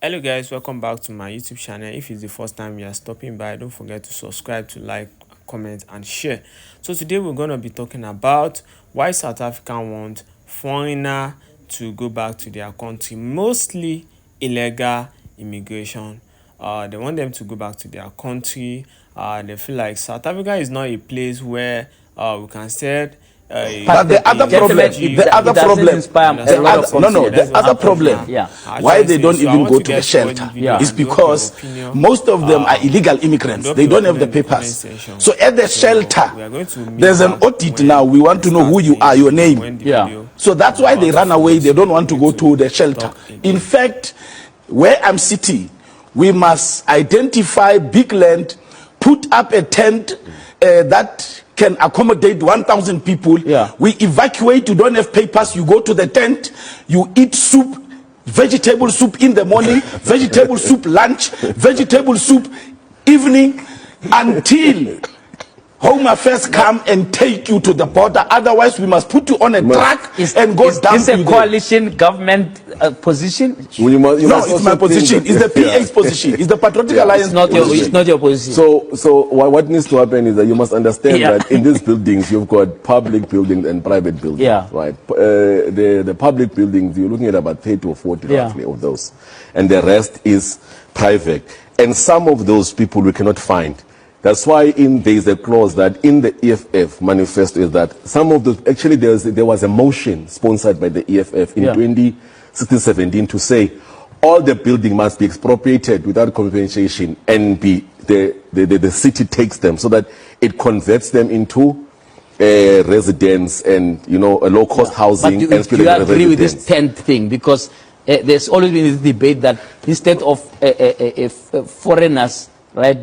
Hello guys, welcome back to my YouTube channel. If it's the first time you are stopping by, don't forget to subscribe, to like, comment and share. So today we're going to be talking about why South Africa want foreigner to go back to their country, mostly illegal immigration. They want them to go back to their country. They feel like South Africa is not a place where we can set but the other problem, why they don't even go to the shelter is because most of them are illegal immigrants. They don't have the papers. So at the shelter, there's an audit now. We want to know who you are, your name. So that's why they run away. They don't want to go to the shelter. In fact, where I'm sitting, we must identify big land, put up a tent that can accommodate 1,000 people. We evacuate. You don't have papers. You go to the tent. You eat soup, vegetable soup in the morning, vegetable soup lunch, vegetable soup evening, until Home Affairs come and take you to the border. Otherwise, we must put you on a truck and go down. Is this a coalition government position? No, it's my position. It's the PA's position. It's the Patriotic Alliance. It's not your position. So what needs to happen is that you must understand that in these buildings you've got public buildings and private buildings. Right. The public buildings, you're looking at about 30 or 40 roughly of those, and the rest is private. And some of those people we cannot find. That's why there is a clause that in the EFF manifesto is that some of the, actually there was a motion sponsored by the EFF in 2016-17 to say all the building must be expropriated without compensation and the city takes them so that it converts them into residence and, you know, a low-cost housing. But do you agree with this tent thing? Because there's always been this debate that instead of foreigners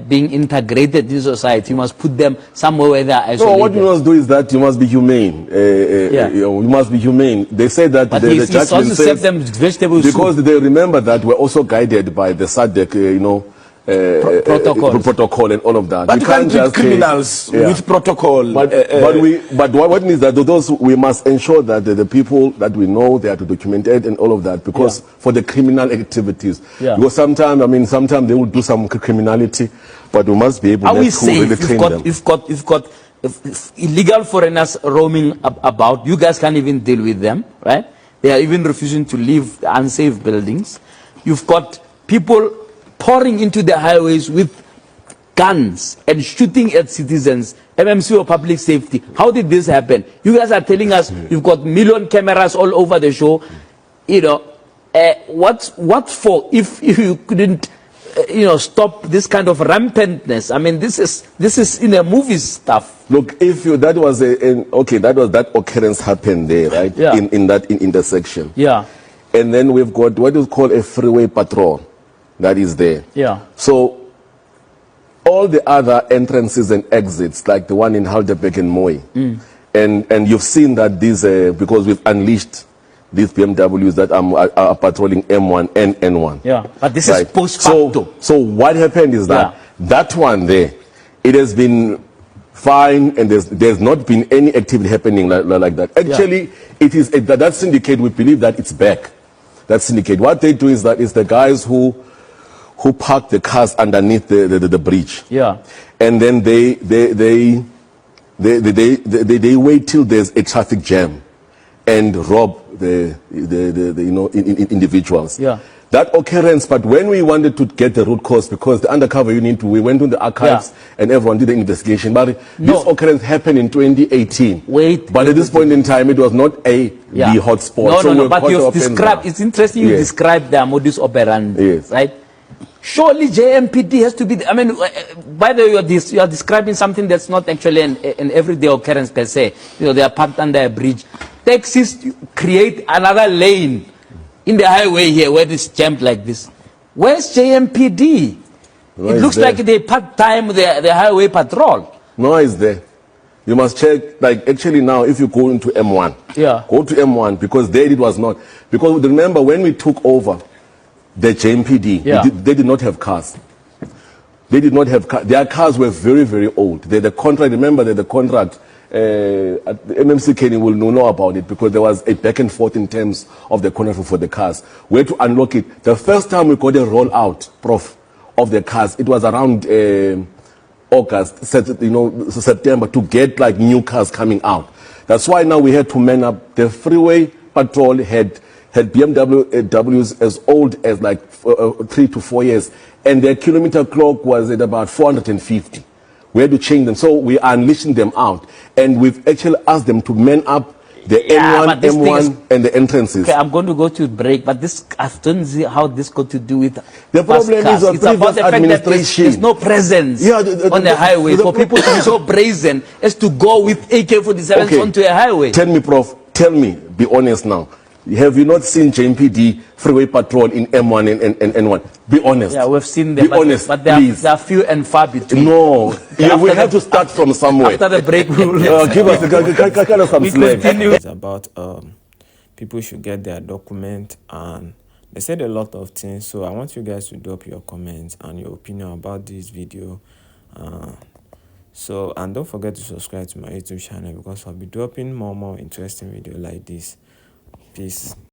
being integrated in society, you must put them somewhere where they are isolated. No, what you must do is that you must be humane. You must be humane. They say that but the judgment says serve them vegetables because they remember that we're also guided by the SADC, protocol and all of that. But you can't treat criminals with protocol. But what means that those we must ensure that the people that we know they are to document it and all of that, because for the criminal activities, because sometimes they will do some criminality, but we must be able to really train them. You've got illegal foreigners roaming about. You guys can't even deal with them, right? They are even refusing to leave unsafe buildings. You've got people pouring into the highways with guns and shooting at citizens. MMC or public safety. How did this happen? You guys are telling us you've got million cameras all over the show. You know, what for if you couldn't, stop this kind of rampantness? I mean, this is in a movie stuff. Look, if that was that occurrence happened there, right? In that intersection. And then we've got what is called a freeway patrol that is there. So all the other entrances and exits, like the one in Helderberg and Moy, and you've seen that these because we've unleashed these BMWs that are patrolling M1 and N1. But this is post facto. So what happened is that that one there, it has been fine, and there's not been any activity happening like that. Actually, it is that syndicate. We believe that it's back. That syndicate. What they do is that it's the guys who park the cars underneath the bridge. And then they wait till there's a traffic jam and rob the individuals. That occurrence, but when we wanted to get the root cause, because the undercover unit, we went to the archives and everyone did the investigation. But this occurrence happened in 2018. But at this point in time, it was not the hotspot. But you've described, it's interesting you described their modus operandi, right? Surely JMPD has to be, by the way, you are describing something that's not actually an everyday occurrence per se. They are parked under a bridge. Taxis create another lane in the highway here where it's jammed like this. Where's JMPD? It looks like they part-time the highway patrol. No, it's there. You must check, like actually now if you go into M1, go to M1, because there it was not. Because remember when we took over the JMPD, they did not have cars. They did not have cars. Their cars were very, very old. The contract, remember that the contract the MMC Kenny will know about it because there was a back and forth in terms of the contract for the cars. We had to unlock it. The first time we got a rollout, Prof, of the cars, it was around August, September, to get like new cars coming out. That's why now we had to man up. The freeway patrol had BMWs as old as like 3 to 4 years, and their kilometer clock was at about 450. We had to change them, so we are unleashing them out, and we've actually asked them to man up the N1, M1, and the entrances. Okay, I'm going to go to break, but this, I don't see how this got to do with the problem is it's about the fact that there's no presence on the highway for people to be so brazen as to go with AK-47s onto a highway. Tell me, Prof, tell me, be honest now. Have you not seen JMPD freeway patrol in M1 and N1? Be honest. Yeah, we've seen them. Be honest, but they are few and far between. No, we have to start from somewhere. After the break, we will give us kind of some slack. It's about people should get their document, and they said a lot of things. So I want you guys to drop your comments and your opinion about this video. And don't forget to subscribe to my YouTube channel because I'll be dropping more interesting videos like this. Peace.